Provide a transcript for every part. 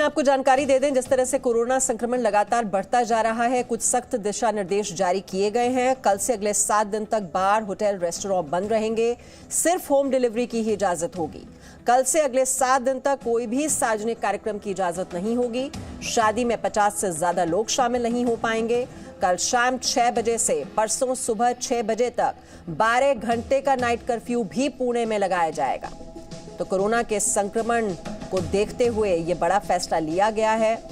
आपको जानकारी दे दें, जिस तरह से कोरोना संक्रमण लगातार बढ़ता जा रहा है, कुछ सख्त दिशा निर्देश जारी किए गए हैं। कल से अगले 7 दिन तक बार, होटल, रेस्टोरेंट बंद रहेंगे। सिर्फ होम डिलीवरी की ही इजाजत होगी। कल से अगले 7 दिन तक कोई भी सार्वजनिक कार्यक्रम की इजाजत नहीं होगी। शादी में 50 से ज्यादा लोग शामिल नहीं हो पाएंगे। कल शाम 6 बजे से परसों सुबह 6 बजे तक 12 घंटे का नाइट कर्फ्यू भी पुणे में लगाया जाएगा। तो कोरोना के संक्रमण को देखते हुए ये बड़ा फैसला लिया गया है।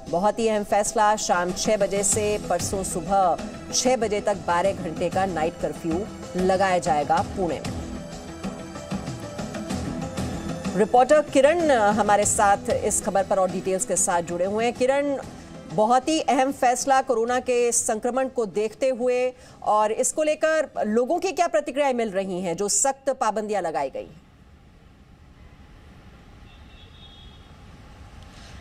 बहुत ही अहम फैसला। शाम 6 बजे से परसों सुबह 6 बजे तक 12 घंटे का नाइट कर्फ्यू लगाया जाएगा पुणे में। रिपोर्टर किरण हमारे साथ इस खबर पर और डिटेल्स के साथ जुड़े हुए हैं। किरण, बहुत ही अहम फैसला कोरोना के संक्रमण को देखते हुए, और इसको लेकर लोगों की क्या प्रतिक्रियाएं मिल रही हैं जो सख्त पाबंदियां लगाई गई?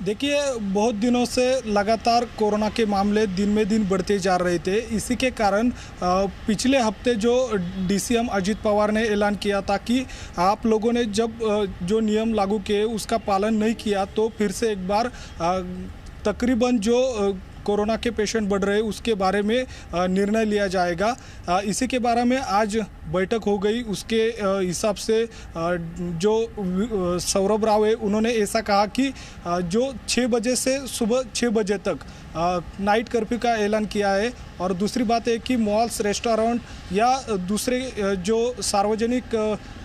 देखिए, बहुत दिनों से लगातार कोरोना के मामले दिन में दिन बढ़ते जा रहे थे। इसी के कारण पिछले हफ्ते जो डीसीएम अजित पवार ने ऐलान किया था कि आप लोगों ने जब जो नियम लागू किए उसका पालन नहीं किया तो फिर से एक बार तकरीबन जो कोरोना के पेशेंट बढ़ रहे उसके बारे में निर्णय लिया जाएगा। इसी के बारे में आज बैठक हो गई। उसके हिसाब से जो सौरभ राव है उन्होंने ऐसा कहा कि जो 6 बजे से सुबह 6 बजे तक नाइट कर्फ्यू का ऐलान किया है। और दूसरी बात है कि मॉल्स, रेस्टोरेंट या दूसरे जो सार्वजनिक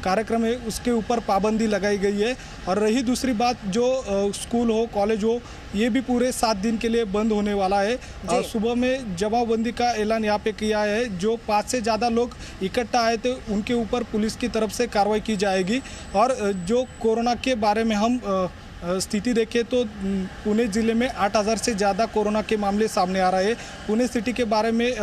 कार्यक्रम है उसके ऊपर पाबंदी लगाई गई है। और रही दूसरी बात, जो स्कूल हो, कॉलेज हो, ये भी पूरे 7 दिन के लिए बंद होने वाला है। और सुबह में जमावबंदी का ऐलान यहाँ पे किया है। जो 5 से ज़्यादा लोग इकट्ठा आए थे उनके ऊपर पुलिस की तरफ से कार्रवाई की जाएगी। और जो कोरोना के बारे में हम स्थिति देखें तो पुणे ज़िले में 8000 से ज़्यादा कोरोना के मामले सामने आ रहे हैं। पुणे सिटी के बारे में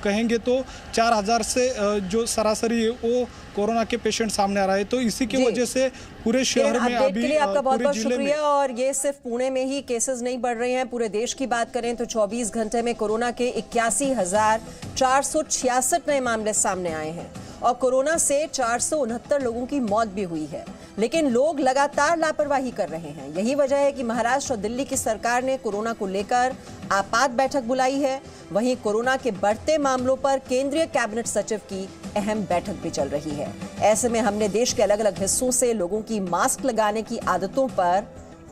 कहेंगे तो 4000 से जो सरासरी है वो कोरोना के पेशेंट सामने आ रहा है। तो इसी की वजह से पूरे शहर में अभी आपका बहुत बहुत शुक्रिया। और ये सिर्फ पुणे में ही केसेस नहीं बढ़ रहे हैं, पूरे देश की बात करें तो 24 घंटे में कोरोना के 81,466 नए मामले सामने आए हैं और कोरोना से 469 लोगों की मौत भी हुई है। लेकिन लोग लगातार लापरवाही कर रहे हैं। यही वजह है कि महाराष्ट्र और दिल्ली की सरकार ने कोरोना को लेकर आपात बैठक बुलाई है। वहीं कोरोना के बढ़ते मामलों पर केंद्रीय कैबिनेट सचिव की अहम बैठक भी चल रही है। ऐसे में हमने देश के अलग अलग हिस्सों से लोगों की मास्क लगाने की आदतों पर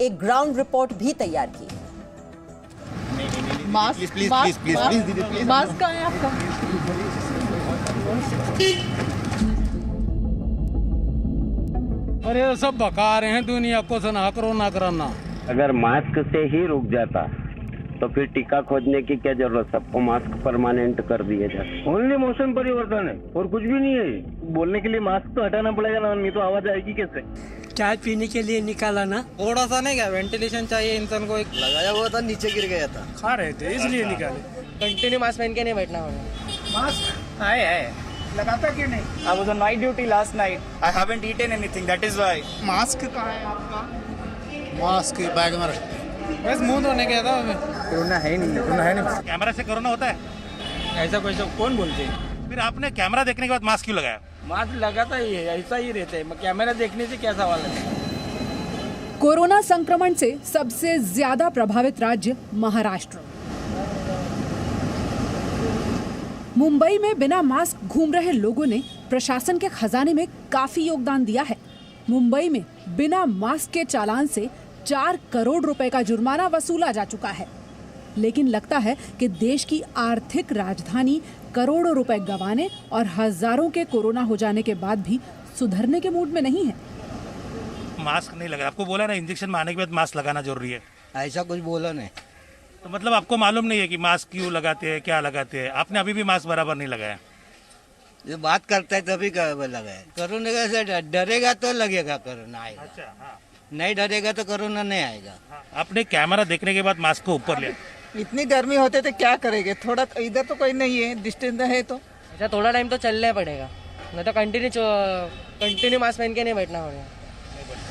एक ग्राउंड रिपोर्ट भी तैयार की है। मास्क कहाँ है आपका? अरे सब भगा रहे हैं दुनिया को, सुना करो ना कराना। अगर मास्क से ही रुक जाता तो फिर टीका खोजने की क्या जरूरत? सबको मास्क परमानेंट कर दिए जाए। ओनली मौसम परिवर्तन है और कुछ भी नहीं है। बोलने के लिए मास्क तो हटाना पड़ेगा ना, नहीं तो आवाज आएगी कैसे? चाय पीने के लिए निकाला ना, थोड़ा सा नहीं क्या वेंटिलेशन चाहिए इंसान को। एक लगाया हुआ था, नीचे गिर गया था, खा रहे थे इसलिए निकाले। कंटिन्यू मास्क पहन के नहीं बैठना होगा। मास्क है लगाता क्यों नहीं? I was on night duty last night. I haven't eaten anything. That is why. Mask कहाँ है आपका? मास्क बैग में रख, बस मुंह धोने गया था। कोरोना है नहीं। कैमरा से कोरोना होता है? ऐसा कोई कौन बोलते हैं? फिर आपने कैमरा देखने के बाद मास्क क्यों लगाया? मास्क लगाता ही है, ऐसा ही रहते हैं। कैमरा देखने से क्या सवाल है? कोरोना संक्रमण से सबसे ज्यादा प्रभावित राज्य महाराष्ट्र। मुंबई में बिना मास्क घूम रहे लोगों ने प्रशासन के खजाने में काफी योगदान दिया है। मुंबई में बिना मास्क के चालान से 4 करोड़ रुपए का जुर्माना वसूला जा चुका है। लेकिन लगता है कि देश की आर्थिक राजधानी करोड़ों रुपए गंवाने और हजारों के कोरोना हो जाने के बाद भी सुधरने के मूड में नहीं है। मास्क नहीं लगा, आपको बोला ना इंजेक्शन में आने के बाद मास्क लगाना जरूरी है। ऐसा कुछ बोला नहीं। तो मतलब आपको मालूम नहीं है कि मास्क क्यों लगाते हैं, क्या लगाते हैं? आपने अभी भी मास्क बराबर नहीं लगाया। ये बात करता है तभी लगाए। कोरोना से डरेगा तो लगेगा कोरोना आएगा। अच्छा, हाँ। नहीं डरेगा तो कोरोना नहीं आएगा। आपने कैमरा देखने के बाद मास्क को ऊपर लिया। इतनी गर्मी होते तो क्या करेंगे? थोड़ा इधर तो कोई नहीं है, डिस्टेंस है तो अच्छा थोड़ा टाइम तो चलना पड़ेगा, नहीं तो कंटिन्यू मास्क पहन के नहीं बैठना पड़ेगा।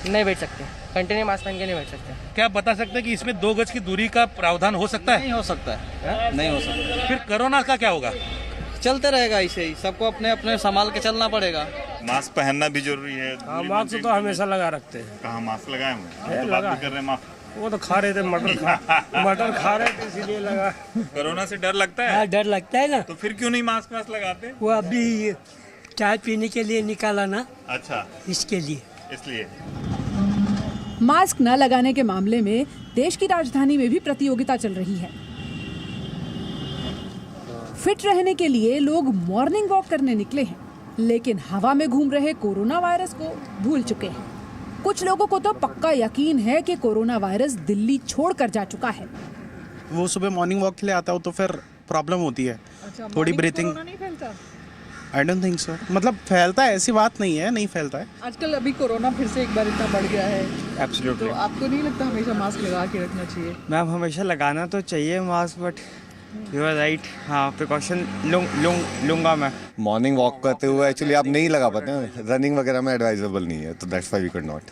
नहीं बैठ सकते, कंटिन्यू मास्क पहन के नहीं बैठ सकते। क्या आप बता सकते हैं कि इसमें 2 गज की दूरी का प्रावधान हो सकता है? नहीं हो सकता है, नहीं हो सकता। फिर कोरोना का क्या होगा? चलते रहेगा ऐसे ही, सबको अपने अपने संभाल के चलना पड़ेगा। मास्क पहनना भी जरूरी है। हाँ, मास्क तो हमेशा लगा रखते हैं। कहाँ मास्क लगाए हुए हैं? बात भी कर रहे हैं मास्क। वो तो खा रहे थे मटर खा रहे थे इसीलिए लगा। कोरोना से डर लगता है? हाँ, डर लगता है ना। तो फिर क्यों नहीं मास्क लगाते? वो अभी चाय पीने के लिए निकाला ना। अच्छा, इसके लिए। इसलिए मास्क न लगाने के मामले में देश की राजधानी में भी प्रतियोगिता चल रही है। फिट रहने के लिए लोग मॉर्निंग वॉक करने निकले हैं, लेकिन हवा में घूम रहे कोरोना वायरस को भूल चुके हैं। कुछ लोगों को तो पक्का यकीन है कि कोरोना वायरस दिल्ली छोड़कर जा चुका है। वो सुबह मॉर्निंग वॉक के लिए आता हो तो फिर प्रॉब्लम होती है। थोड़ी breathing. I don't think so. मतलब फैलता है, ऐसी बात नहीं है, नहीं फैलता है। आजकल अभी कोरोना फिर से एक बार इतना बढ़ गया है। एब्सोल्युटली। तो आपको नहीं लगता हमेशा मास्क लगा के रखना चाहिए? मैम हमेशा लगाना तो चाहिए mask, but you are right. हाँ, प्रिकॉशन लूँगा मैं। मॉर्निंग वॉक करते हुए एक्चुअली आप नहीं लगा पाते हैं, रनिंग वगैरह में एडवाइजेबल नहीं है, तो that's why we could not.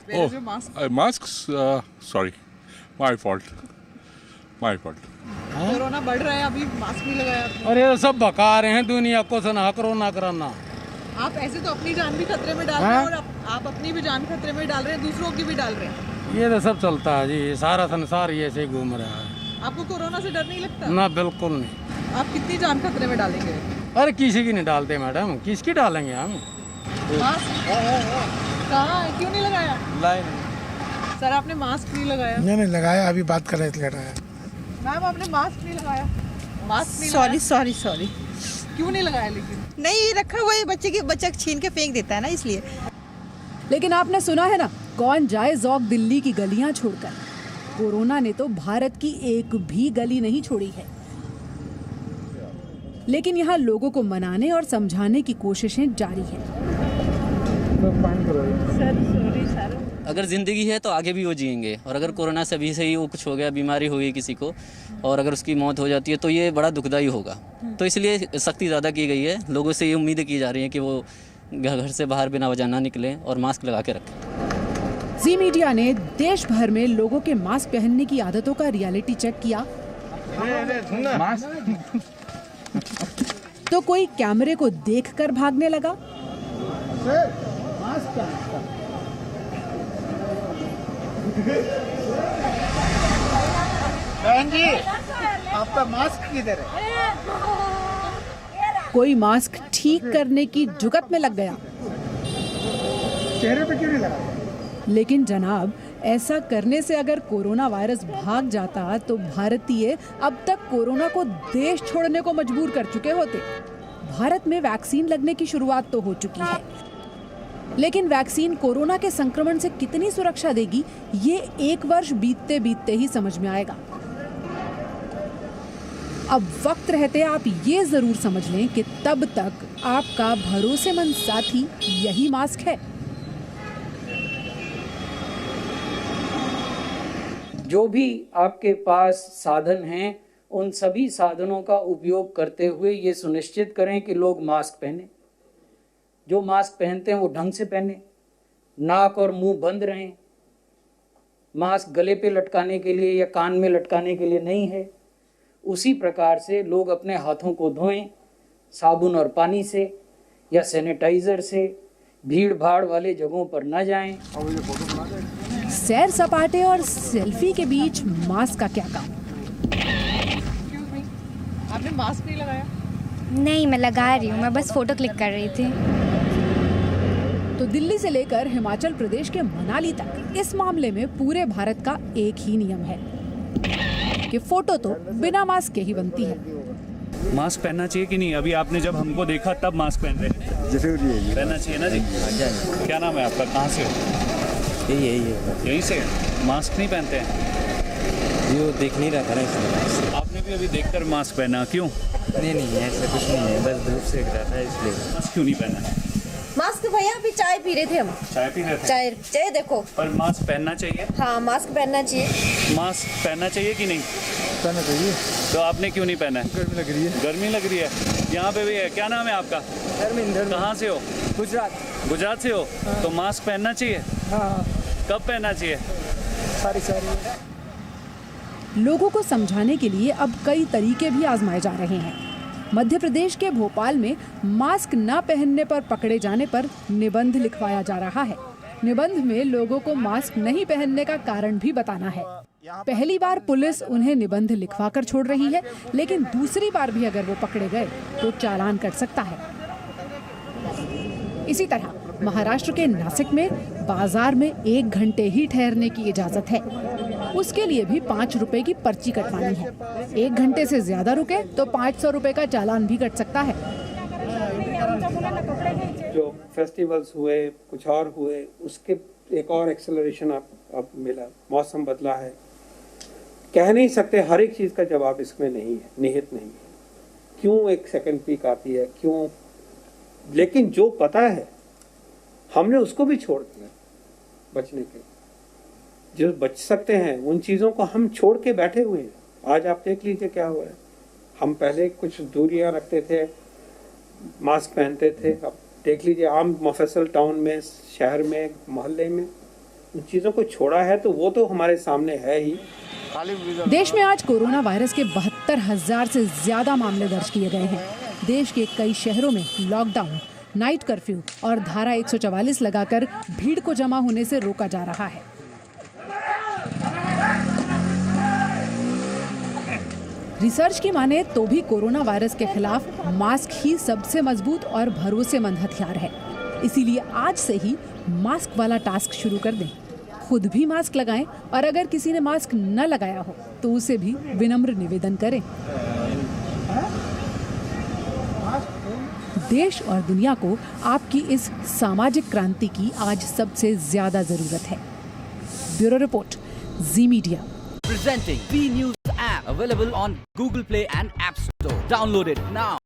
Mask sorry, my fault. Corona बढ़ रहा है, अभी मास्क नहीं लगाया आपने। अरे सब भगा रहे हैं दुनिया को, सना करो ना कराना। आप ऐसे तो अपनी जान भी खतरे में डाल रहे हैं, और आप अपनी भी जान खतरे में डाल रहे हैं, दूसरों की भी डाल रहे हैं। ये तो सब चलता है जी, सारा संसार ये ऐसे घूम रहा है। आपको कोरोना से डर नहीं लगता? ना, बिल्कुल नहीं। आप कितनी जान खतरे में डालेंगे? अरे किसी की नहीं डालते मैडम, किसकी डालेंगे हम? कहाँ है, क्यों नहीं लगाया? सर आपने मास्क नहीं लगाया? नहीं लगाया, अभी बात कर रहे थे लगाया। मैम आपने मास्क नहीं लगाया? मास्क नहीं सॉरी क्यों नहीं लगाया? लेकिन नहीं रखा हुआ है, बच्चा छीन के फेंक देता है ना, इसलिए। लेकिन आपने सुना है ना, कौन जाए जौक दिल्ली की गलियां छोड़कर। कोरोना ने तो भारत की एक भी गली नहीं छोड़ी है, लेकिन यहाँ लोगों को मनाने और समझाने की कोशिशें जारी हैं। अगर ज़िंदगी है तो आगे भी वो जिएंगे, और अगर कोरोना से अभी से ही वो कुछ हो गया, बीमारी हो गई किसी को, और अगर उसकी मौत हो जाती है तो ये बड़ा दुखदायी होगा। तो इसलिए सख्ती ज़्यादा की गई है। लोगों से ये उम्मीद की जा रही है कि वो घर से बाहर बिना वजह ना निकलें और मास्क लगा के रखें। जी मीडिया ने देश भर में लोगों के मास्क पहनने की आदतों का रियलिटी चेक किया। तो कोई कैमरे को देखकर भागने लगा, बहन जी आपका मास्क किधर है? कोई मास्क ठीक करने की जुगत में लग गया। चेहरे पे क्यों नहीं लगा? लेकिन जनाब, ऐसा करने से अगर कोरोना वायरस भाग जाता तो भारतीय अब तक कोरोना को देश छोड़ने को मजबूर कर चुके होते। भारत में वैक्सीन लगने की शुरुआत तो हो चुकी है, लेकिन वैक्सीन कोरोना के संक्रमण से कितनी सुरक्षा देगी, ये 1 वर्ष बीतते बीतते ही समझ में आएगा। अब वक्त रहते आप ये जरूर समझ लें कि तब तक आपका भरोसेमंद साथी यही मास्क है। जो भी आपके पास साधन हैं, उन सभी साधनों का उपयोग करते हुए ये सुनिश्चित करें कि लोग मास्क पहने। जो मास्क पहनते हैं वो ढंग से पहने, नाक और मुंह बंद रहें। मास्क गले पे लटकाने के लिए या कान में लटकाने के लिए नहीं है। उसी प्रकार से लोग अपने हाथों को धोएं, साबुन और पानी से या सैनिटाइजर से। भीड़ भाड़ वाले जगहों पर न जाएं। सैर सपाटे और सेल्फी के बीच मास्क का क्या काम? आपने मास्क नहीं लगाया? नहीं, मैं लगा रही हूँ, मैं बस फोटो क्लिक कर रही थी। तो दिल्ली से लेकर हिमाचल प्रदेश के मनाली तक इस मामले में पूरे भारत का एक ही नियम है कि फोटो तो बिना मास्क के ही बनती है। मास्क पहनना चाहिए कि नहीं? अभी आपने जब हमको देखा तब मास्क पहन रहे हैं। पहनना चाहिए ना जी? क्या नाम है आपका, कहाँ से हो? यही से। मास्क नहीं पहनते हैं? ये देख नहीं रहा था ना इसलिए। आपने भी अभी देखकर मास्क पहना, क्यों? नहीं ऐसा कुछ नहीं है, बस धूप से रहा था इसलिए। मास्क क्यों नहीं पहना? मास्क भैया अभी चाय पी रहे थे हम। चाय पी रहे थे? चाय देखो। पर मास्क पहनना चाहिए? हाँ, मास्क पहनना चाहिए। मास्क पहनना चाहिए कि नहीं? पहनना चाहिए। तो आपने क्यों नहीं पहना है? गर्मी लग रही है। गर्मी लग रही है। यहाँ पे भी है। क्या नाम है आपका? धर्मेंद्र। कहाँ से हो? गुजरात से हो? हाँ। तो मास्क पहनना चाहिए? हाँ। कब पहनना चाहिए? सारी। लोगों को समझाने के लिए अब कई तरीके भी आजमाए जा रहे हैं। मध्य प्रदेश के भोपाल में मास्क न पहनने पर पकड़े जाने पर निबंध लिखवाया जा रहा है। निबंध में लोगों को मास्क नहीं पहनने का कारण भी बताना है। पहली बार पुलिस उन्हें निबंध लिखवा कर छोड़ रही है, लेकिन दूसरी बार भी अगर वो पकड़े गए तो चालान कट सकता है। इसी तरह महाराष्ट्र के नासिक में बाजार में 1 घंटे ही ठहरने की इजाजत है। उसके लिए भी 5 रुपए की पर्ची कटवानी है। 1 घंटे से ज्यादा रुके तो 500 रुपए का चालान भी कट सकता है। जो फेस्टिवल्स हुए, कुछ और हुए, उसके एक और एक्सेलरेशन अब मिला। मौसम बदला है, कह नहीं सकते हर एक चीज़ का जवाब इसमें नहीं है, निहित नहीं है। क्यों एक सेकंड पीक आती है, क्यों, लेकिन जो पता है हमने उसको भी छोड़ दिया बचने के। जो बच सकते हैं उन चीज़ों को हम छोड़ के बैठे हुए हैं। आज आप देख लीजिए क्या हुआ है। हम पहले कुछ दूरियां रखते थे, मास्क पहनते थे, अब देख लीजिए आम मुफस्सल टाउन में, शहर में, मोहल्ले में उन चीज़ों को छोड़ा है, तो वो तो हमारे सामने है ही। देश में आज कोरोना वायरस के 72,000 से ज्यादा मामले दर्ज किए गए हैं। देश के कई शहरों में लॉकडाउन, नाइट कर्फ्यू और धारा 144 लगाकर भीड़ को जमा होने से रोका जा रहा है। रिसर्च की माने तो भी कोरोना वायरस के खिलाफ मास्क ही सबसे मजबूत और भरोसेमंद हथियार है। इसीलिए आज से ही मास्क वाला टास्क शुरू कर दें। खुद भी मास्क लगाएं और अगर किसी ने मास्क न लगाया हो तो उसे भी विनम्र निवेदन करें। देश और दुनिया को आपकी इस सामाजिक क्रांति की आज सबसे ज्यादा जरूरत है। Bureau report, ji media. Presenting B News app available on Google Play and App Store. Download it now.